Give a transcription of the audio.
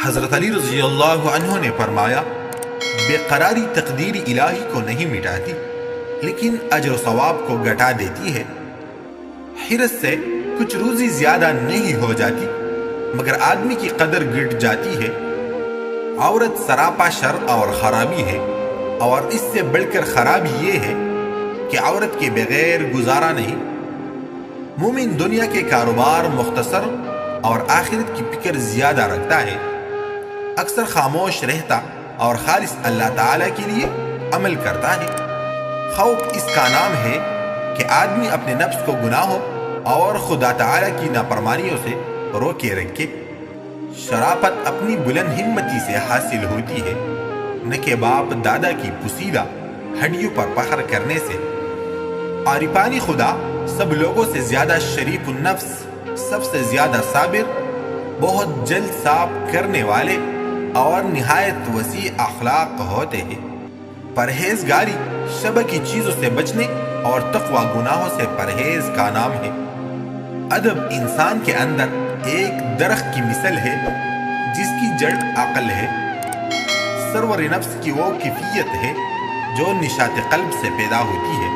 حضرت علی رضی اللہ عنہ نے فرمایا، بے قراری تقدیر الہی کو نہیں مٹاتی لیکن اجر و ثواب کو گھٹا دیتی ہے۔ حرص سے کچھ روزی زیادہ نہیں ہو جاتی مگر آدمی کی قدر گٹ جاتی ہے۔ عورت سراپا شر اور خرابی ہے، اور اس سے بڑھ کر خرابی یہ ہے کہ عورت کے بغیر گزارا نہیں۔ مومن دنیا کے کاروبار مختصر اور آخرت کی فکر زیادہ رکھتا ہے، اکثر خاموش رہتا اور خالص اللہ تعالیٰ کے لیے عمل کرتا ہے۔ خوف اس کا نام ہے کہ آدمی اپنے نفس کو گناہوں اور خدا تعالیٰ کی نافرمانیوں سے روکے رکھے۔ شرافت اپنی بلند ہمتی سے حاصل ہوتی ہے، نہ کہ باپ دادا کی پوسیدہ ہڈیوں پر فخر کرنے سے۔ عارفان خدا سب لوگوں سے زیادہ شریف النفس، سب سے زیادہ صابر، بہت جلد صاف کرنے والے اور نہایت وسیع اخلاق ہوتے ہیں۔ پرہیزگاری شبہ کی چیزوں سے بچنے اور تقوی گناہوں سے پرہیز کا نام ہے۔ ادب انسان کے اندر ایک درخت کی مثل ہے جس کی جڑ عقل ہے۔ سرور نفس کی وہ کیفیت ہے جو نشاط قلب سے پیدا ہوتی ہے۔